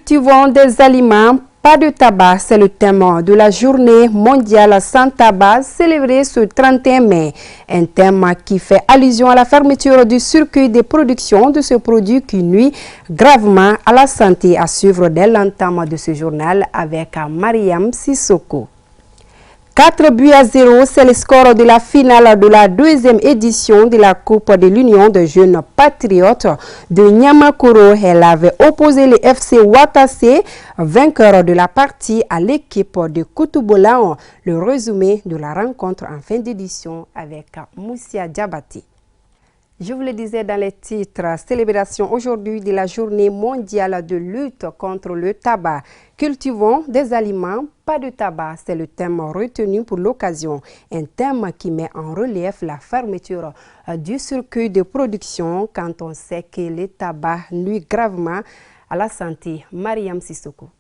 Cultivons des aliments, pas de tabac, c'est le thème de la journée mondiale sans tabac célébrée ce 31 mai. Un thème qui fait allusion à la fermeture du circuit de production de ce produit qui nuit gravement à la santé. À suivre dès l'entame de ce journal avec Mariam Sissoko. 4-0, c'est le score de la finale de la deuxième édition de la Coupe de l'Union de jeunes patriotes de Niamakoro. Elle avait opposé le FC Watase, vainqueur de la partie, à l'équipe de Koutouboulan. Le résumé de la rencontre en fin d'édition avec Moussia Diabati. Je vous le disais dans les titres, célébration aujourd'hui de la journée mondiale de lutte contre le tabac. Cultivons des aliments, pas de tabac, c'est le thème retenu pour l'occasion. Un thème qui met en relief la fermeture du circuit de production quand on sait que le tabac nuit gravement à la santé. Mariam Sissoko.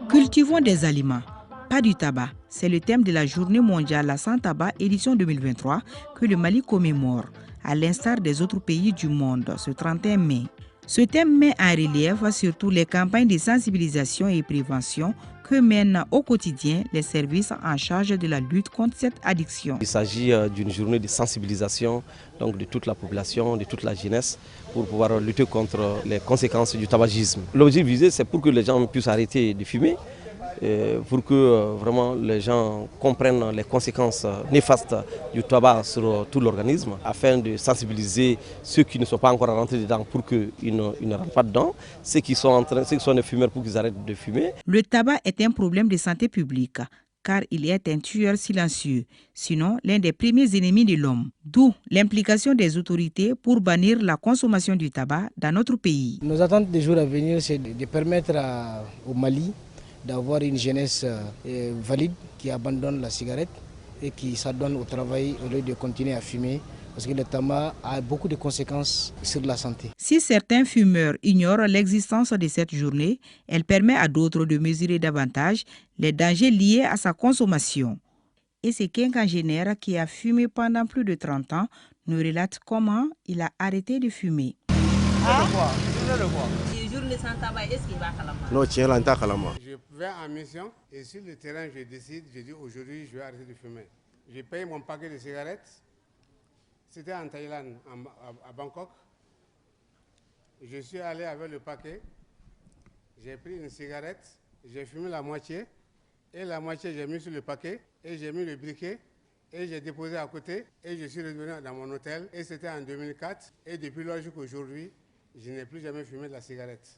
Cultivons des aliments, pas du tabac. C'est le thème de la Journée mondiale sans tabac édition 2023 que le Mali commémore, à l'instar des autres pays du monde, ce 31 mai. Ce thème met en relief surtout les campagnes de sensibilisation et prévention que mènent au quotidien les services en charge de la lutte contre cette addiction. Il s'agit d'une journée de sensibilisation donc de toute la population, de toute la jeunesse, pour pouvoir lutter contre les conséquences du tabagisme. L'objectif visé, c'est pour que les gens puissent arrêter de fumer, pour que vraiment les gens comprennent les conséquences néfastes du tabac sur tout l'organisme, afin de sensibiliser ceux qui ne sont pas encore rentrés dedans pour qu'ils ne rentrent pas dedans, ceux qui sont des fumeurs pour qu'ils arrêtent de fumer. Le tabac est un problème de santé publique, car il est un tueur silencieux, sinon l'un des premiers ennemis de l'homme. D'où l'implication des autorités pour bannir la consommation du tabac dans notre pays. Nos attentes des jours à venir, c'est de permettre au Mali d'avoir une jeunesse valide qui abandonne la cigarette et qui s'adonne au travail au lieu de continuer à fumer, parce que le tabac a beaucoup de conséquences sur la santé. Si certains fumeurs ignorent l'existence de cette journée, elle permet à d'autres de mesurer davantage les dangers liés à sa consommation. Et c'est quinquagénaire qui a fumé pendant plus de 30 ans nous relate comment il a arrêté de fumer. Non, tiens, là, je vais en mission et sur le terrain, je décide, je dis aujourd'hui, je vais arrêter de fumer. J'ai payé mon paquet de cigarettes. C'était en Thaïlande, à Bangkok. Je suis allé avec le paquet. J'ai pris une cigarette, j'ai fumé la moitié. Et la moitié, j'ai mis sur le paquet. Et j'ai mis le briquet. Et j'ai déposé à côté. Et je suis revenu dans mon hôtel. Et c'était en 2004. Et depuis lors jusqu'à aujourd'hui, je n'ai plus jamais fumé de la cigarette.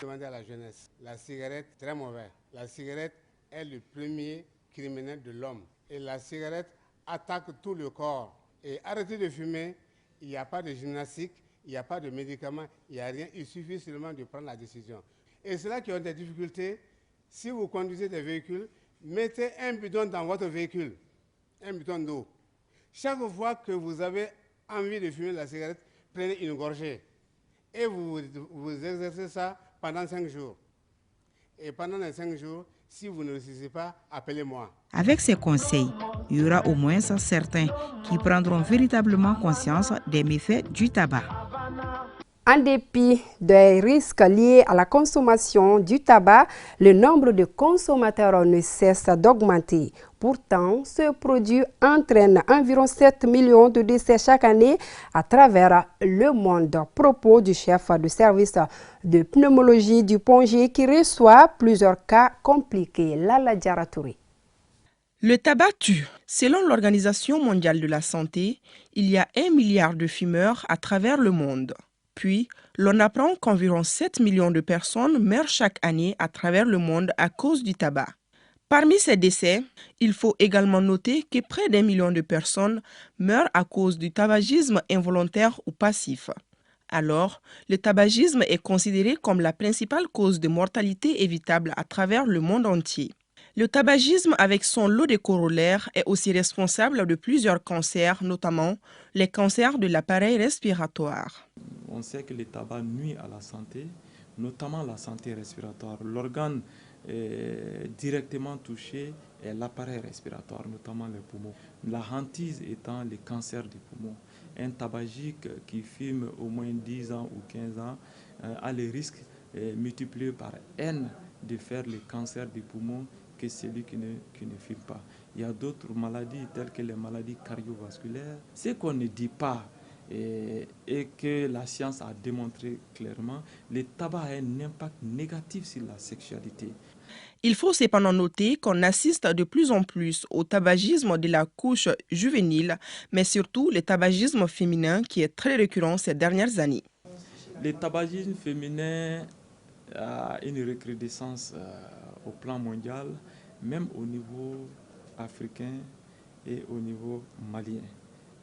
Demandez à la jeunesse. La cigarette, très mauvais. La cigarette est le premier criminel de l'homme. Et la cigarette attaque tout le corps. Et arrêtez de fumer, il n'y a pas de gymnastique, il n'y a pas de médicaments, il n'y a rien. Il suffit seulement de prendre la décision. Et ceux-là qui ont des difficultés, si vous conduisez des véhicules, mettez un bidon dans votre véhicule, un bidon d'eau. Chaque fois que vous avez envie de fumer la cigarette, prenez une gorgée. Et vous exercez ça pendant 5 jours. Et pendant les 5 jours, si vous ne réussissez pas, appelez-moi. Avec ces conseils, il y aura au moins certains qui prendront véritablement conscience des méfaits du tabac. En dépit des risques liés à la consommation du tabac, le nombre de consommateurs ne cesse d'augmenter. Pourtant, ce produit entraîne environ 7 millions de décès chaque année à travers le monde. Propos du chef de service de pneumologie du Pongé qui reçoit plusieurs cas compliqués. Lala Diaratouri. Le tabac tue. Selon l'Organisation mondiale de la santé, il y a 1 milliard de fumeurs à travers le monde. Puis, l'on apprend qu'environ 7 millions de personnes meurent chaque année à travers le monde à cause du tabac. Parmi ces décès, il faut également noter que près d'1 million de personnes meurent à cause du tabagisme involontaire ou passif. Alors, le tabagisme est considéré comme la principale cause de mortalité évitable à travers le monde entier. Le tabagisme, avec son lot de corollaires, est aussi responsable de plusieurs cancers, notamment les cancers de l'appareil respiratoire. On sait que le tabac nuit à la santé, notamment la santé respiratoire. L'organe directement toucher l'appareil respiratoire, notamment les poumons. La hantise étant le cancer des poumons. Un tabagique qui fume au moins 10 ans ou 15 ans a le risque multiplié par N de faire le cancer des poumons que celui qui ne fume pas. Il y a d'autres maladies telles que les maladies cardiovasculaires. Ce qu'on ne dit pas et que la science a démontré clairement, le tabac a un impact négatif sur la sexualité. Il faut cependant noter qu'on assiste de plus en plus au tabagisme de la couche juvénile, mais surtout le tabagisme féminin qui est très récurrent ces dernières années. Le tabagisme féminin a une recrudescence au plan mondial, même au niveau africain et au niveau malien.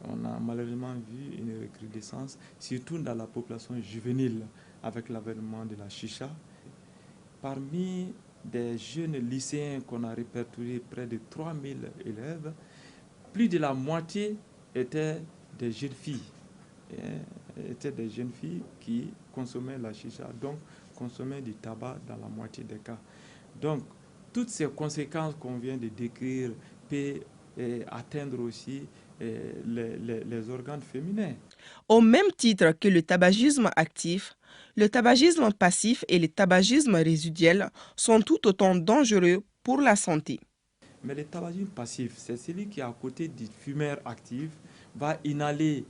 On a malheureusement vu une recrudescence, surtout dans la population juvénile, avec l'avènement de la chicha. Parmi des jeunes lycéens qu'on a répertoriés, près de 3000 élèves, plus de la moitié étaient des jeunes filles. Étaient des jeunes filles qui consommaient la chicha, donc consommaient du tabac dans la moitié des cas. Donc, toutes ces conséquences qu'on vient de décrire peuvent atteindre aussi les organes féminins. Au même titre que le tabagisme actif, le tabagisme passif et le tabagisme résiduel sont tout autant dangereux pour la santé. Mais le tabagisme passif, c'est celui qui, à côté du fumeur actif, va inhaler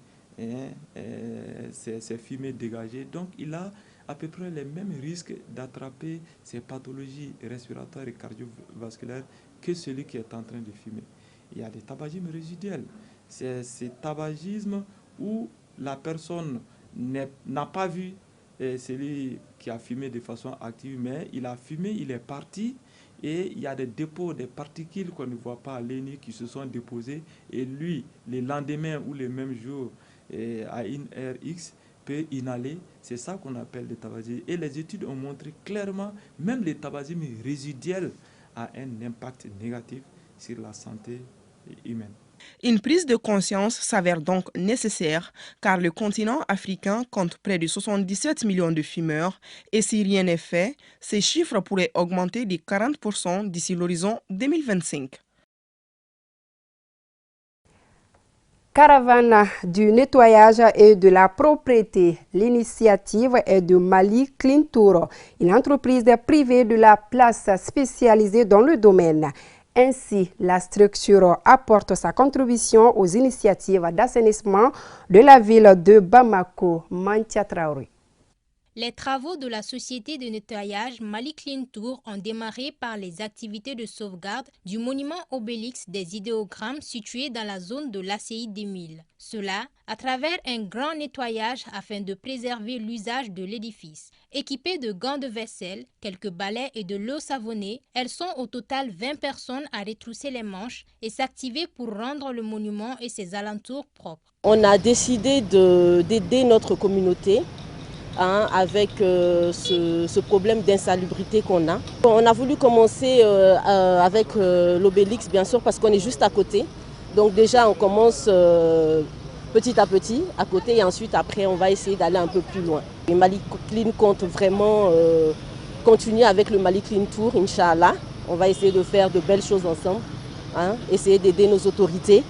ces fumées dégagées. Donc, il a à peu près les mêmes risques d'attraper ces pathologies respiratoires et cardiovasculaires que celui qui est en train de fumer. Il y a des tabagismes résiduels. C'est ce tabagisme où la personne n'a pas vu celui qui a fumé de façon active, mais il a fumé, il est parti et il y a des dépôts, des particules qu'on ne voit pas à l'œil qui se sont déposées et lui, le lendemain ou le même jour, à une heure X, peut inhaler. C'est ça qu'on appelle le tabagisme. Et les études ont montré clairement, même le tabagisme résiduel a un impact négatif sur la santé humaine. Une prise de conscience s'avère donc nécessaire car le continent africain compte près de 77 millions de fumeurs et si rien n'est fait, ces chiffres pourraient augmenter de 40% d'ici l'horizon 2025. Caravane du nettoyage et de la propreté. L'initiative est de Mali Clean Tour, une entreprise privée de la place spécialisée dans le domaine. Ainsi, la structure apporte sa contribution aux initiatives d'assainissement de la ville de Bamako. Mantia Traoré. Les travaux de la société de nettoyage Mali Clean Tour ont démarré par les activités de sauvegarde du monument Obélix des idéogrammes situé dans la zone de l'ACI 2000. Cela à travers un grand nettoyage afin de préserver l'usage de l'édifice. Équipées de gants de vaisselle, quelques balais et de l'eau savonnée, elles sont au total 20 personnes à retrousser les manches et s'activer pour rendre le monument et ses alentours propres. On a décidé d'aider notre communauté avec ce problème d'insalubrité qu'on a. On a voulu commencer avec l'Obélix, bien sûr, parce qu'on est juste à côté. Donc déjà, on commence petit à petit, à côté, et ensuite, après, on va essayer d'aller un peu plus loin. Le Mali Clean compte vraiment continuer avec le Mali Clean Tour, Inch'Allah. On va essayer de faire de belles choses ensemble, essayer d'aider nos autorités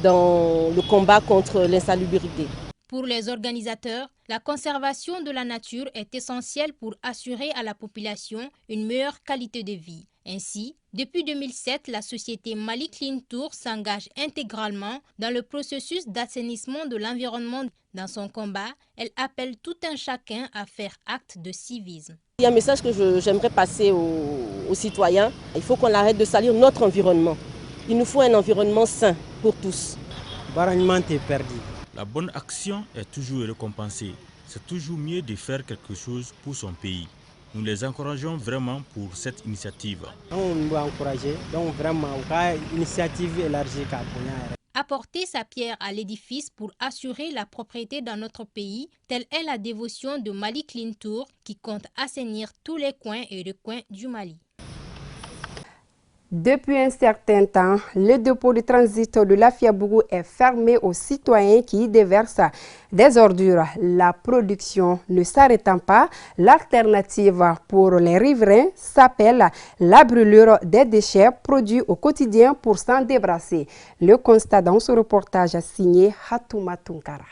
dans le combat contre l'insalubrité. Pour les organisateurs, la conservation de la nature est essentielle pour assurer à la population une meilleure qualité de vie. Ainsi, depuis 2007, la société Mali Clean Tour s'engage intégralement dans le processus d'assainissement de l'environnement. Dans son combat, elle appelle tout un chacun à faire acte de civisme. Il y a un message que j'aimerais passer aux citoyens. Il faut qu'on arrête de salir notre environnement. Il nous faut un environnement sain pour tous. La bonne action est toujours récompensée. C'est toujours mieux de faire quelque chose pour son pays. Nous les encourageons vraiment pour cette initiative. On doit encourager, donc vraiment, une initiative élargie. Apporter sa pierre à l'édifice pour assurer la propriété dans notre pays, telle est la dévotion de Mali Clean Tour qui compte assainir tous les coins et recoins du Mali. Depuis un certain temps, le dépôt de transit de Lafiabougou est fermé aux citoyens qui y déversent des ordures. La production ne s'arrêtant pas, l'alternative pour les riverains s'appelle la brûlure des déchets produits au quotidien pour s'en débarrasser. Le constat dans ce reportage signé Hatouma Tunkara.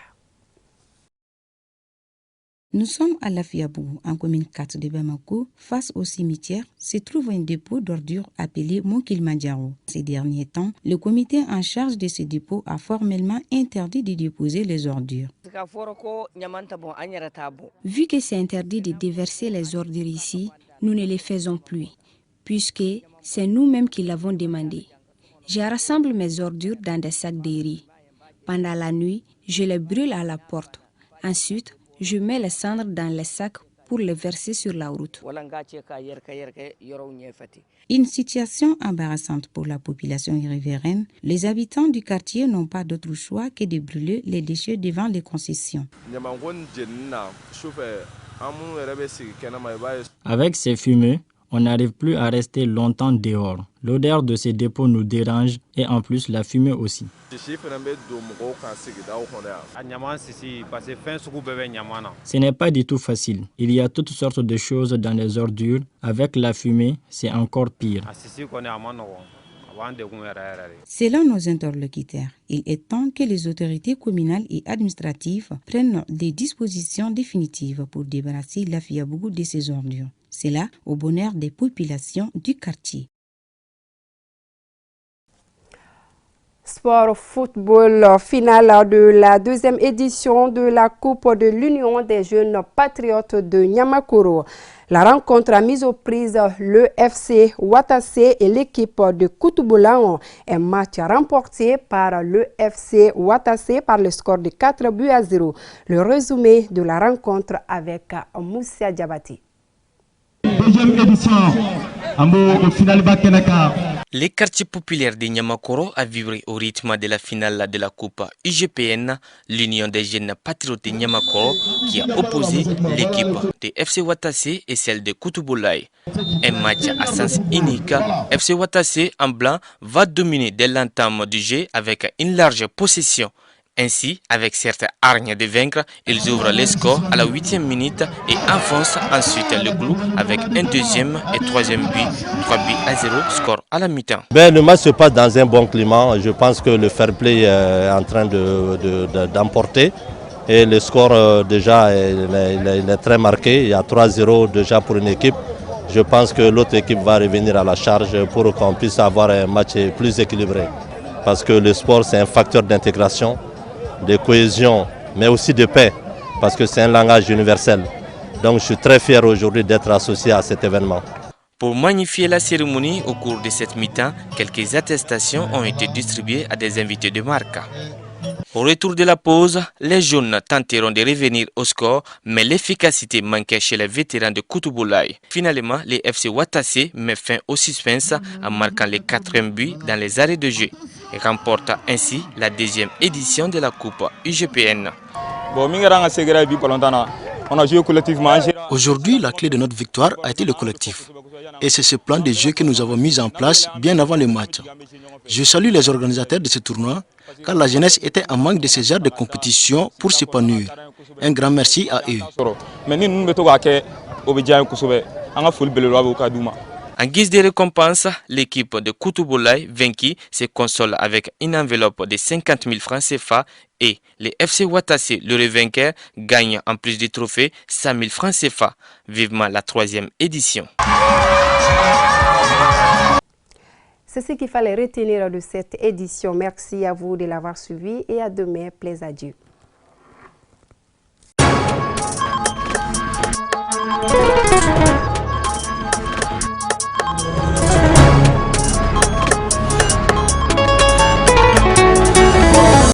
Nous sommes à Lafiabougou, en commune 4 de Bamako. Face au cimetière se trouve un dépôt d'ordures appelé Mont Kilimandjaro. Ces derniers temps, le comité en charge de ce dépôt a formellement interdit de déposer les ordures. Vu que c'est interdit de déverser les ordures ici, nous ne les faisons plus, puisque c'est nous-mêmes qui l'avons demandé. Je rassemble mes ordures dans des sacs de riz. Pendant la nuit, je les brûle à la porte. Ensuite, je mets les cendres dans les sacs pour les verser sur la route. Une situation embarrassante pour la population riveraine. Les habitants du quartier n'ont pas d'autre choix que de brûler les déchets devant les concessions. Avec ces fumées, on n'arrive plus à rester longtemps dehors. L'odeur de ces dépôts nous dérange et en plus la fumée aussi. Ce n'est pas du tout facile. Il y a toutes sortes de choses dans les ordures. Avec la fumée, c'est encore pire. Selon nos interlocuteurs, il est temps que les autorités communales et administratives prennent des dispositions définitives pour débarrasser Lafiabougou de ces ordures. C'est là au bonheur des populations du quartier. Sport football, finale de la deuxième édition de la Coupe de l'Union des jeunes patriotes de Niamakoro. La rencontre a mis aux prises le FC Watassé et l'équipe de Koutouboulaon. Un match remporté par le FC Watassé par le score de 4-0. Le résumé de la rencontre avec Moussa Diabati. Deuxième édition, au final Bakenaka. Les quartiers populaires de Niamakoro a vibré au rythme de la finale de la Coupe UGPN, l'Union des jeunes patriotes de Niamakoro, qui a opposé l'équipe de FC Watassé et celle de Koutouboulaye. Un match à sens unique. FC Watassé en blanc va dominer dès l'entame du jeu avec une large possession. Ainsi, avec cette hargne de vaincre, ils ouvrent les scores à la 8e minute et enfoncent ensuite le clou avec un deuxième et troisième but, 3-0, score à la mi-temps. Le match se passe dans un bon climat. Je pense que le fair play est en train d'emporter. Et le score déjà il est très marqué. Il y a 3-0 déjà pour une équipe. Je pense que l'autre équipe va revenir à la charge pour qu'on puisse avoir un match plus équilibré. Parce que le sport, c'est un facteur d'intégration, de cohésion, mais aussi de paix, parce que c'est un langage universel. Donc je suis très fier aujourd'hui d'être associé à cet événement. Pour magnifier la cérémonie au cours de cette mi-temps, quelques attestations ont été distribuées à des invités de marque. Au retour de la pause, les jaunes tenteront de revenir au score, mais l'efficacité manquait chez les vétérans de Koutouboulaye. Finalement, les FC Watassé met fin au suspense en marquant les 4e buts dans les arrêts de jeu et remporte ainsi la deuxième édition de la Coupe UGPN. Aujourd'hui, la clé de notre victoire a été le collectif. Et c'est ce plan de jeu que nous avons mis en place bien avant le match. Je salue les organisateurs de ce tournoi, car la jeunesse était en manque de ce genre de compétition pour s'épanouir. Un grand merci à eux. En guise de récompense, l'équipe de Koutouboulaye, vaincue, se console avec une enveloppe de 50 000 francs CFA et les FC Watassé, le vainqueur, gagne en plus du trophée 100 000 francs CFA. Vivement la 3e édition. C'est ce qu'il fallait retenir de cette édition. Merci à vous de l'avoir suivi et à demain. Plaise à Dieu.